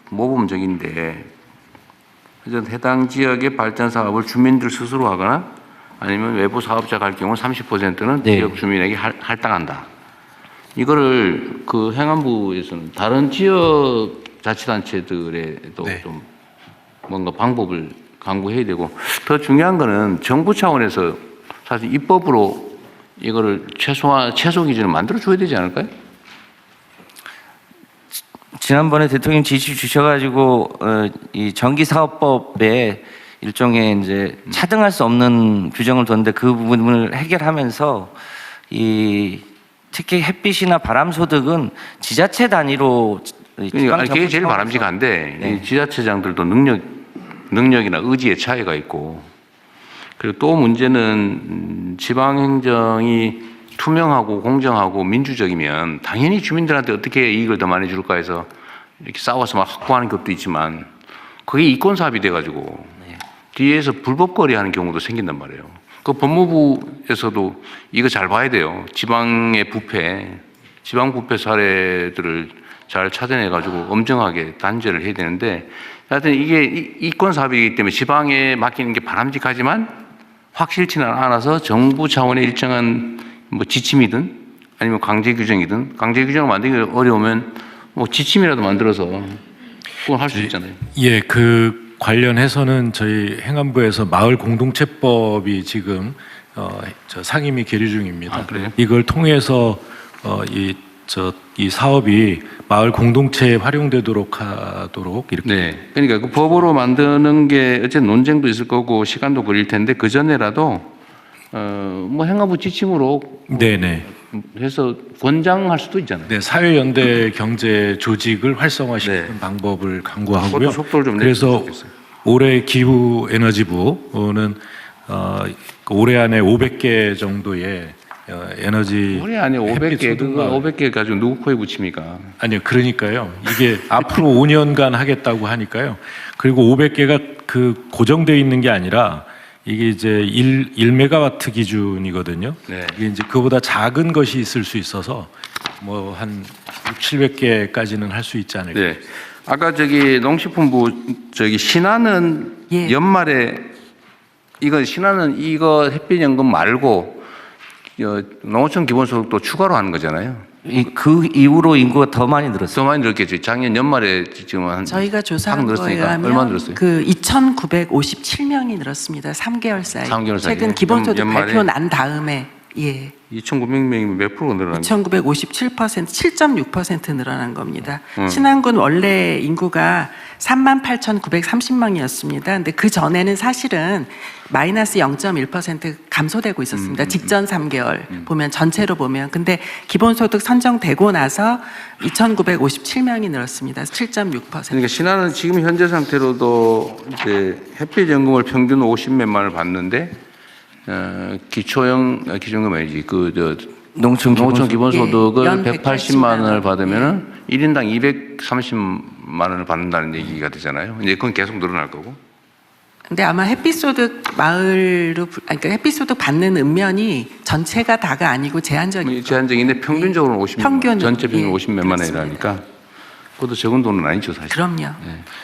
모범적인데 해당 지역의 발전 사업을 주민들 스스로 하거나 아니면 외부 사업자가 할 경우 30%는 네. 지역 주민에게 할당한다. 이거를 그 행안부에서는 다른 지역 자치단체들에도 네. 좀 뭔가 방법을 강구해야 되고, 더 중요한 거는 정부 차원에서 사실 입법으로 이거를 최소 기준을 만들어 줘야 되지 않을까요? 지난번에 대통령 지시 주셔가지고 이 전기사업법에 일종의 이제 차등할 수 없는 규정을 뒀는데 그 부분을 해결하면서 이 특히 햇빛이나 바람 소득은 지자체 단위로 그러니까 그게 제일 바람직한데 네. 이 지자체장들도 능력이나 의지의 차이가 있고, 그리고 또 문제는 지방행정이 투명하고 공정하고 민주적이면 당연히 주민들한테 어떻게 이익을 더 많이 줄까 해서 이렇게 싸워서 막 확보하는 것도 있지만, 그게 이권 사업이 돼가지고 뒤에서 불법거리 하는 경우도 생긴단 말이에요. 그 법무부에서도 이거 잘 봐야 돼요. 지방의 지방 부패 사례들을 잘 찾아내가지고 엄정하게 단죄를 해야 되는데, 하여튼 이게 이권 사업이기 때문에 지방에 맡기는 게 바람직하지만 확실치는 않아서 정부 차원의 일정한 뭐 지침이든 아니면 강제 규정이든, 강제 규정을 만들기 어려우면 뭐 지침이라도 만들어서 그건 할 수 있잖아요. 예, 그 관련해서는 저희 행안부에서 마을 공동체법이 지금 저 상임위 계류 중입니다. 아, 그래요? 이걸 통해서 이 사업이 마을 공동체에 활용되도록 하도록 이렇게. 네. 그러니까 그 법으로 만드는 게 어쨌든 논쟁도 있을 거고 시간도 걸릴 텐데, 그 전에라도 뭐 행안부 지침으로 네네. 해서 권장할 수도 있잖아요. 네, 사회연대 경제 조직을 활성화시키는 네. 방법을 강구하고요. 그것도 속도를 좀 그래서 내주셨으면 좋겠어요. 올해 기후에너지부는 올해 안에 500개 정도의 에너지 올해 안에 햇빛 500개, 소득 그거 마을. 500개 가지고 누구 코에 붙입니까? 아니요, 그러니까요. 이게 앞으로 5년간 하겠다고 하니까요. 그리고 500개가 그 고정되어 있는 게 아니라 이게 이제 1메가와트 기준이거든요. 네. 이게 이제 그보다 작은 것이 있을 수 있어서 뭐 한 700개까지는 할 수 있지 않을까. 네. 아까 농식품부 신한은 예. 연말에 신한은 이거 햇빛연금 말고 농어촌 기본소득도 추가로 하는 거잖아요. 그 이후로 인구가 더 많이 늘었어요. 더 많이 늘었겠죠. 작년 연말에 지금 한 저희가 조사한 거에 늘었으니까 얼마 의하면 늘었어요? 그 2,957명이 늘었습니다. 3개월 사이. 3개월 사이에? 최근 기본소득 연말에? 발표 난 다음에 2,900명이면 몇 프로가 늘어난 거예요? 2,957%, 7.6% 늘어난 겁니다. 신안군 원래 인구가 38,930명이었습니다. 근데 그 전에는 사실은 마이너스 0.1% 감소되고 있었습니다. 직전 3개월 보면 전체로 보면. 근데 기본소득 선정되고 나서 2,957명이 늘었습니다. 7.6%. 그러니까 신한은 지금 현재 상태로도 이제 햇빛연금을 평균 50몇만을 받는데 기초형 기준금 아니지 농촌 기본소득을 예, 연 180만 원을 180만 받으면은 1인당 230만 원을 받는다는 얘기가 되잖아요. 이제 그건 계속 늘어날 거고. 근데 아마 햇빛소득 마을로, 그러니까 햇빛소득 받는 읍면이 전체가 다가 아니고 제한적인. 제한적인데 평균적으로는 50몇 만 원, 평균, 전체 평균 예, 50몇만 그렇습니다. 원이라니까 그것도 적은 돈은 아니죠 사실. 그럼요.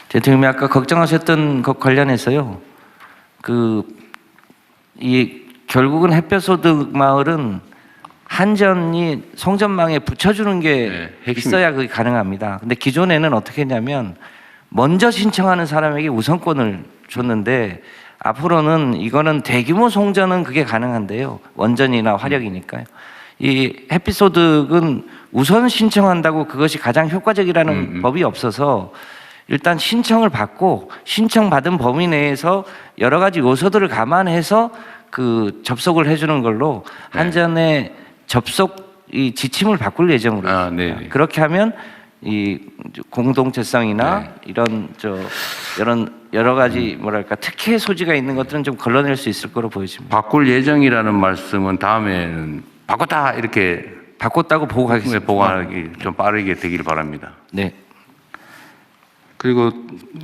대통령이 아까 걱정하셨던 것 관련해서요. 결국은 햇볕소득 마을은 한전이 송전망에 붙여주는 게 있어야 그게 가능합니다. 근데 기존에는 어떻게 했냐면 먼저 신청하는 사람에게 우선권을 줬는데, 앞으로는 이거는 대규모 송전은 그게 가능한데요. 원전이나 화력이니까요. 이 햇빛소득은 우선 신청한다고 그것이 가장 효과적이라는 법이 없어서 일단 신청을 받고 신청받은 범위 내에서 여러 가지 요소들을 감안해서 그 접속을 해주는 걸로 한전의 접속 이 지침을 바꿀 예정으로 있습니다. 그렇게 하면 이 공동체성이나 이런 여러 가지 뭐랄까 특혜 소지가 있는 것들은 좀 걸러낼 수 있을 거로 보여집니다. 바꿀 예정이라는 말씀은 다음에는 바꿨다 이렇게 바꿨다고 보고하겠습니다. 보고하기 좀 빠르게 되기를 바랍니다. 네. 그리고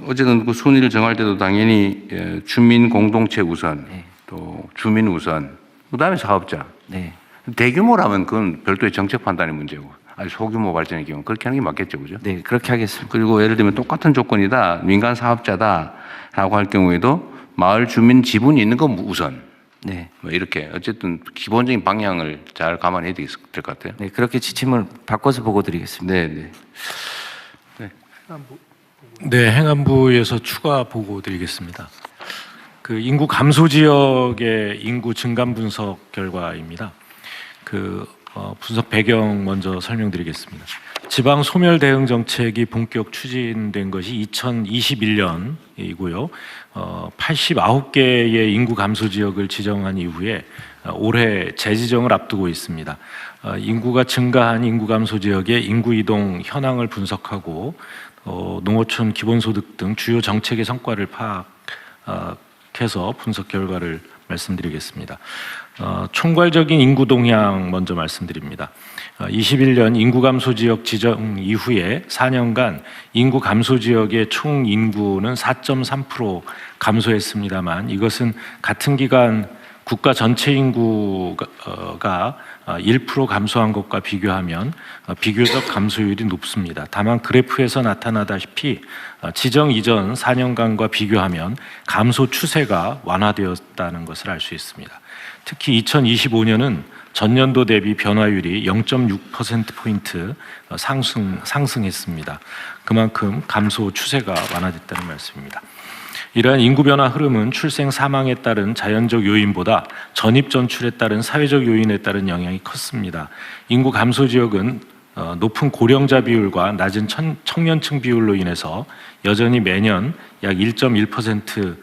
어쨌든 그 순위를 정할 때도 당연히 주민 공동체 우선, 또 주민 우선, 그다음에 사업자. 네. 대규모라면 그건 별도의 정책 판단의 문제고 아주 소규모 발전의 경우 그렇게 하는 게 맞겠죠, 그죠? 네, 그렇게 하겠습니다. 그리고 예를 들면 똑같은 조건이다, 민간 사업자다라고 할 경우에도 마을 주민 지분이 있는 건 우선. 네. 뭐 이렇게 어쨌든 기본적인 방향을 잘 감안해야 될 것 같아요. 네, 그렇게 지침을 바꿔서 보고 드리겠습니다. 네, 네. 네, 행안부에서 추가 보고 드리겠습니다. 그 인구 감소 지역의 인구 증감 분석 결과입니다. 분석 배경 먼저 설명드리겠습니다. 지방 소멸 대응 정책이 본격 추진된 것이 2021년이고요. 89개의 인구 감소 지역을 지정한 이후에 올해 재지정을 앞두고 있습니다. 인구가 증가한 인구 감소 지역의 인구 이동 현황을 분석하고 농어촌 기본소득 등 주요 정책의 성과를 파악해서 분석 결과를 말씀드리겠습니다. 총괄적인 인구 동향 먼저 말씀드립니다. 21년 인구 감소 지역 지정 이후에 4년간 인구 감소 지역의 총 인구는 4.3% 감소했습니다만 이것은 같은 기간 국가 전체 인구가 1% 감소한 것과 비교하면 비교적 감소율이 높습니다. 다만 그래프에서 나타나다시피 지정 이전 4년간과 비교하면 감소 추세가 완화되었다는 것을 알 수 있습니다. 특히 2025년은 전년도 대비 변화율이 0.6%포인트 상승했습니다. 그만큼 감소 추세가 완화됐다는 말씀입니다. 이러한 인구 변화 흐름은 출생 사망에 따른 자연적 요인보다 전입 전출에 따른 사회적 요인에 따른 영향이 컸습니다. 인구 감소 지역은 높은 고령자 비율과 낮은 청년층 비율로 인해서 여전히 매년 약 1.1%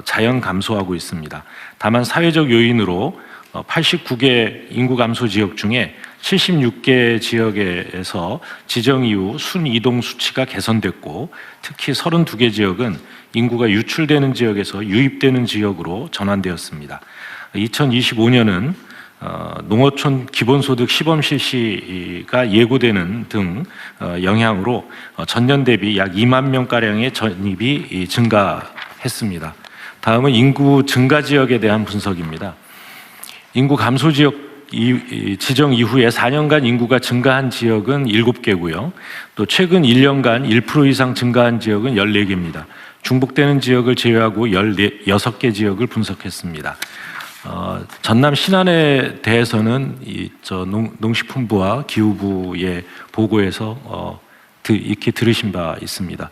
자연 감소하고 있습니다. 다만 사회적 요인으로 89개 인구 감소 지역 중에 76개 지역에서 지정 이후 순이동 수치가 개선됐고 특히 32개 지역은 인구가 유출되는 지역에서 유입되는 지역으로 전환되었습니다. 2025년은 농어촌 기본소득 시범 실시가 예고되는 등 영향으로 전년 대비 약 2만 명가량의 전입이 증가했습니다. 다음은 인구 증가 지역에 대한 분석입니다. 인구 감소 지역 지정 이후에 4년간 인구가 증가한 지역은 7개고요. 또 최근 1년간 1% 이상 증가한 지역은 14개입니다. 중복되는 지역을 제외하고 16개 지역을 분석했습니다. 전남 신안에 대해서는 농식품부와 기후부의 보고에서 익히 들으신 바 있습니다.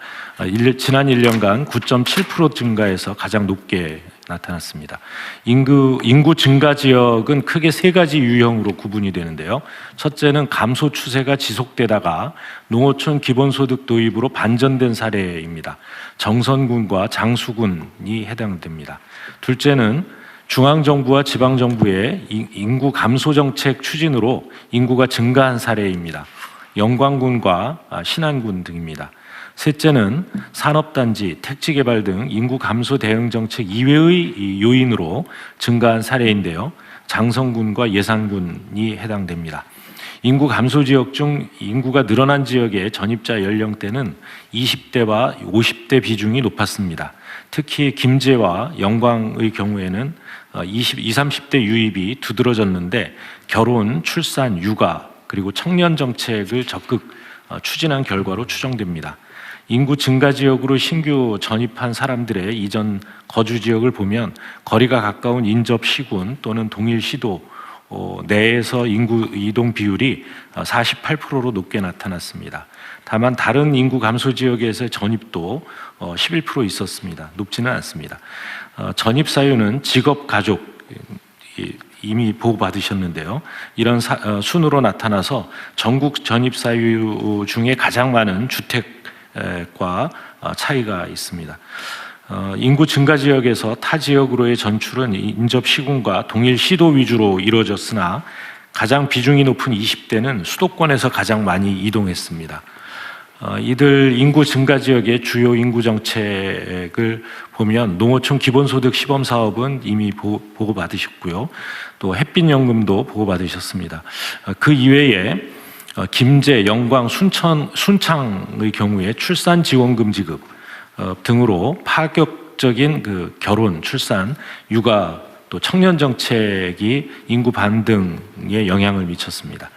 지난 1년간 9.7% 증가해서 가장 높게 나타났습니다. 인구 증가 지역은 크게 세 가지 유형으로 구분이 되는데요. 첫째는 감소 추세가 지속되다가 농어촌 기본소득 도입으로 반전된 사례입니다. 정선군과 장수군이 해당됩니다. 둘째는 중앙정부와 지방정부의 인구 감소 정책 추진으로 인구가 증가한 사례입니다. 영광군과 신안군 등입니다. 셋째는 산업단지, 택지개발 등 인구 감소 대응 정책 이외의 요인으로 증가한 사례인데요. 장성군과 예산군이 해당됩니다. 인구 감소 지역 중 인구가 늘어난 지역의 전입자 연령대는 20대와 50대 비중이 높았습니다. 특히 김제와 영광의 경우에는 20, 30대 유입이 두드러졌는데 결혼, 출산, 육아 그리고 청년 정책을 적극 추진한 결과로 추정됩니다. 인구 증가 지역으로 신규 전입한 사람들의 이전 거주 지역을 보면 거리가 가까운 인접 시군 또는 동일 시도 내에서 인구 이동 비율이 48%로 높게 나타났습니다. 다만 다른 인구 감소 지역에서 전입도 11% 있었습니다. 높지는 않습니다. 전입 사유는 직업, 가족 이미 보고받으셨는데요. 이런 순으로 나타나서 전국 전입 사유 중에 가장 많은 주택과 차이가 있습니다. 인구 증가 지역에서 타 지역으로의 전출은 인접 시군과 동일 시도 위주로 이루어졌으나 가장 비중이 높은 20대는 수도권에서 가장 많이 이동했습니다. 이들 인구 증가 지역의 주요 인구 정책을 보면 농어촌 기본소득 시범 사업은 이미 보고받으셨고요. 또 햇빛연금도 보고받으셨습니다. 그 이외에 김제, 영광, 순창의 경우에 출산지원금 지급 등으로 파격적인 결혼, 출산, 육아 또 청년 정책이 인구 반등에 영향을 미쳤습니다.